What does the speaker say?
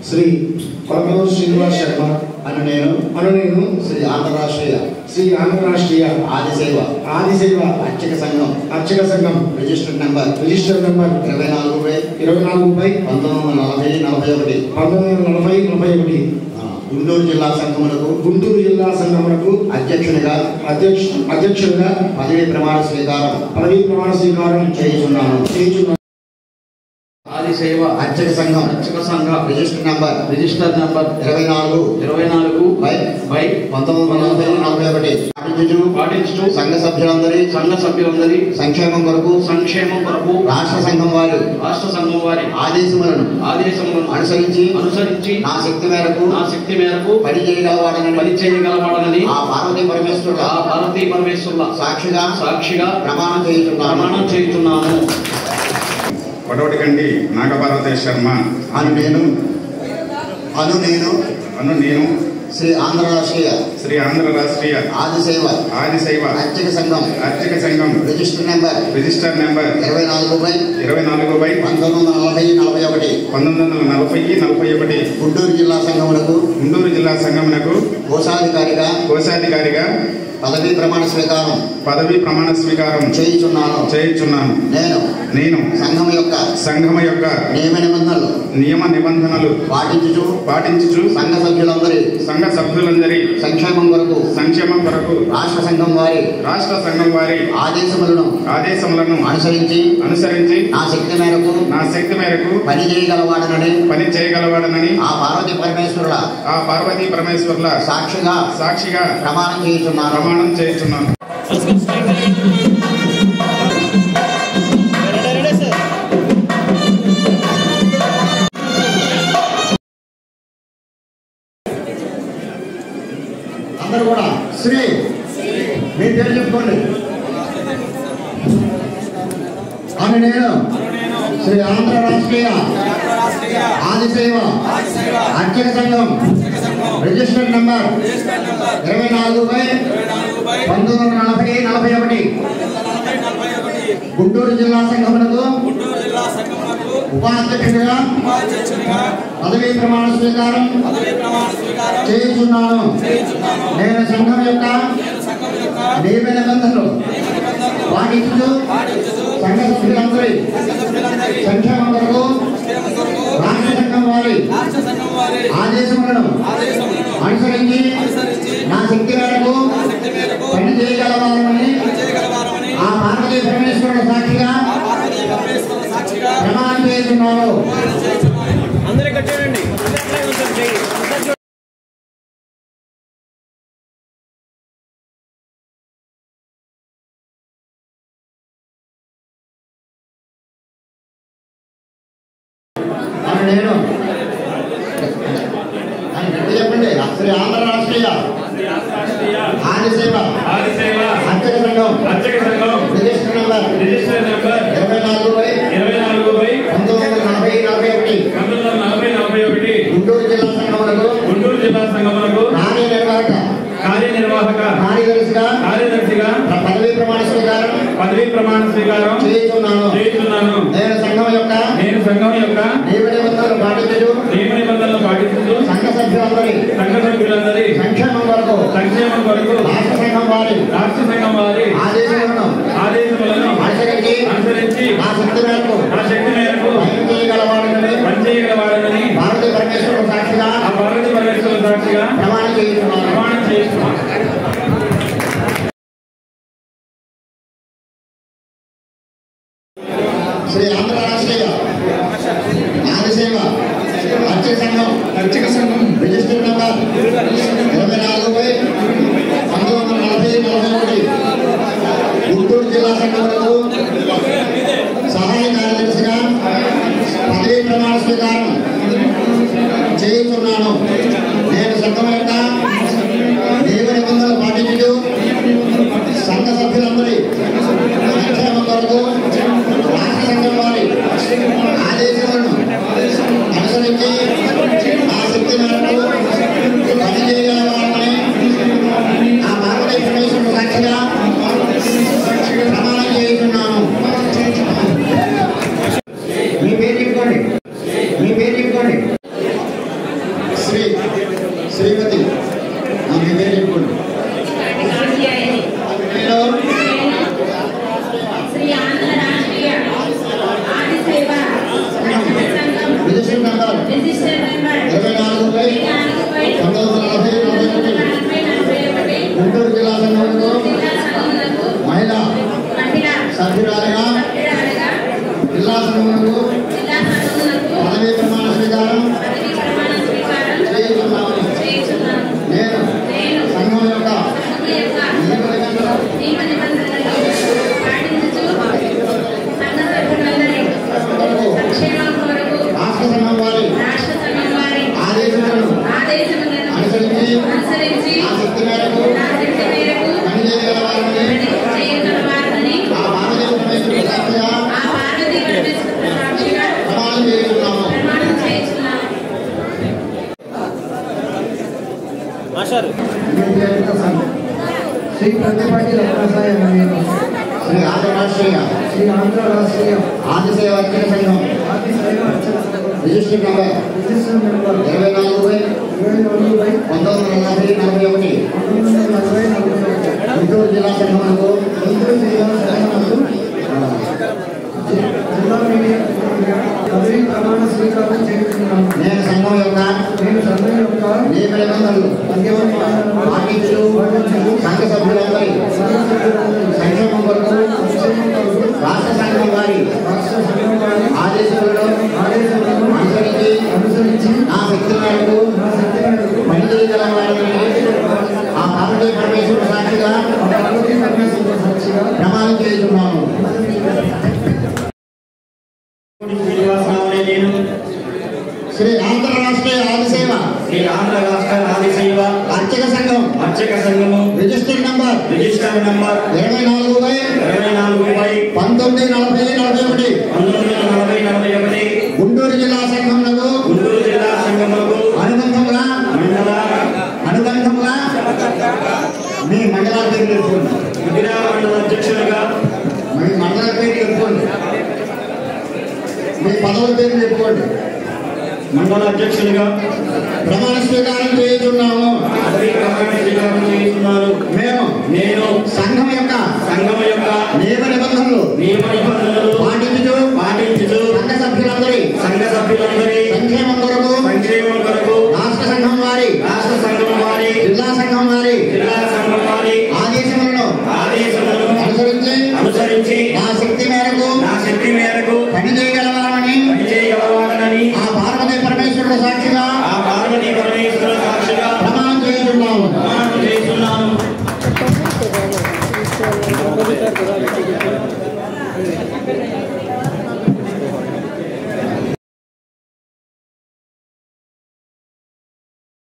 శ్రీ కొలకూరు శ్రీనివాస్ శర్మ నేను శ్రీ ఆంధ్రరాష్ట్రీయ ఆదిశైవ అర్చక సంఘం రిజిస్టర్ నంబర్ 24/1940 గుంటూరు జిల్లా సంఘమునకు అధ్యక్షునిగా పదవీ ప్రమాణ స్వీకారం చేయుచున్నాను. ఆదిశైవ అర్చక సంఘం రిజిస్టర్ నంబర్ 24/1941 సంఘ సభ్యులందరి సంక్షేమం కొరకు రాష్ట్ర సంఘం వారి ఆదేశములను అనుసరించి నా శక్తి మేరకు పని చేయగలవాడనని ఆ పార్వతీ పరమేశ్వరుల సాక్షిగా ప్రమాణం చేయుచున్నాను. కొడవటిగండి నాగపార్వతి శర్మ అను నేను శ్రీ ఆంధ్రరాష్ట్రీయ ఆదిశైవ అర్చక సంఘం రిజిస్టర్ నంబర్ 24/1940 గుంటూరు జిల్లా సంఘమునకు కోశాధికారిగా పదవీ ప్రమాణ స్వీకారం చేయుచున్నాను. నేను సంఘం యొక్క నియమ నిబంధనలు పాటించుచు సంఘ సభ్యులందరి సంక్షేమం కొరకు రాష్ట్ర సంఘం వారి ఆదేశములను అనుసరించి నా శక్తి మేరకు పని చేయగలవాడనని ఆ పార్వతీ పరమేశ్వరుల సాక్షిగా ప్రమాణం చేయుచున్నాను. అందరూ కూడా శ్రీ మీ పేరు చెప్పుకోండి. అని నేను శ్రీ ఆంధ్రరాష్ట్రీయ ఆదిశైవ అర్చక సంఘం రిజిస్టర్ నంబర్ 24/1941 గుంటూరు జిల్లా సంఘమునకు ఉపాధ్యక్షుడిగా పదవీ ప్రమాణ స్వీకారం చేయుచున్నాను. నేను సంఘం యొక్క నియమ నిబంధనలు పాటించు సంఘ సభ్యులందరి సంక్షేమం కొరకు రాష్ట్ర సంఘం వారి ఆదేశములను అనుసరించి నా శక్తి మేరకు పని చేయగలవాలని ఆ పార్వతీ పరమేశ్వరుల సాక్షిగా ప్రమాణం చేస్తున్నాను. అందరూ కట్టండి. నేను చెప్పండి శ్రీ ఆంధ్రరాష్ట్రీయ ఆదిశైవ అర్చక సంఘం రిజిస్టర్ నంబర్ 24/1941 గుంటూరు జిల్లా సంఘమునకు కార్యనిర్వాహక కార్యదర్శిగా పదవీ ప్రమాణ స్వీకారం చేయుచున్నాను. నేను సంఘం యొక్క నియమ నిబంధనలు పాటించుచు సంఘ సభ్యులందరి సంక్షేమం కొరకు రాష్ట్ర సంఘం వారి ఆదేశములను అనుసరించి నా శక్తి మేరకు పని చేయగలవాడనని పార్వతీ పరమేశ్వరుల సాక్షిగా ప్రమాణం చేస్తున్నాను. శ్రీ ఆంధ్రరాష్ట్రీయ ఆదిశైవ అర్చక సంఘం రిజిస్టర్ నంబర్ 24/1941 గుంటూరు జిల్లా సంఘమునకు సహాయ కార్యదర్శిగా స్వీకారం చేయుచున్నాను. నేను సంఘం యొక్క నియమ నిబంధనలు పాటించు సంఘ సభ్యులందరి సంక్షేమం కొరకు రాష్ట్ర సంఘం వారి ఆదేశాలను అనుసరించి ఆ శక్తి మేరకు పనిచేయగల వారిని ఆ పార్వతీ పరమేశ్వరుడు సాక్షిగా ప్రమాణం చేస్తున్నాను. మీ పేరు చెప్పుకోండి. శ్రీమతి మీ పేరు చెప్పుకోండి. రిజిస్టర్ నంబర్ 24/1941 గుంటూరు జిల్లా సంఘంలో మహిళా సభ్యురాలిగా జిల్లా సంఘంలో పదవీ ప్రమాణ స్వీకారం చేయుచున్నాను. నేను సంఘం యొక్క రాష్ట్ర సంఘం వారి ఆదేశాలను అనుసరించి ఆ శక్తి మేరకు పనిచేయగల వారిని ఆ పార్వతీ పరమేశ్వరుడు సాక్షిగా ప్రమాణం చేస్తున్నాము. శ్రీ ప్రతిపాటి రత్నసాయ శ్రీ ఆంధ్రరాష్ట్రీయ ఆదిశయ వర్తక సంఘం రిజిస్టర్ నంబర్ 24/1941 గుంటూరు జిల్లా సంఘంలో పదవీ ప్రమాణ స్వీకారం చేస్తున్నాను. నేను సంఘం యొక్క నియమ నిబంధనలు పాటించు సంఘ సభ్యులందరి సంక్షేమం కొరకు రాష్ట్ర సంఘం వారి ఆదేశాలను అనుసరించి నా శక్తి మేరకు పనిచేయగల వారిని ఆ పార్వతీ పరమేశ్వరుడు సాక్షిగా ప్రమాణం చేస్తున్నాను. శ్రీ ఆంధ్రరాష్ట్రీయ ఆదిసేవ అర్చక సంఘము రిజిస్టర్ నంబర్ 24/1941 గుంటూరు జిల్లా సంఘంలో అనుబంధంగా మీ మండలాల పేరు తెలుసుకోండి. అధ్యక్షులుగా మీ మండల పేరు తెలుసుకోండి. మీ పదవుల పేరు చెప్పుకోండి. మండల అధ్యక్షులుగా ప్రమాణ స్వీకారం చేస్తున్నాము. నేను సంఘం యొక్క నియమ నిబంధనలు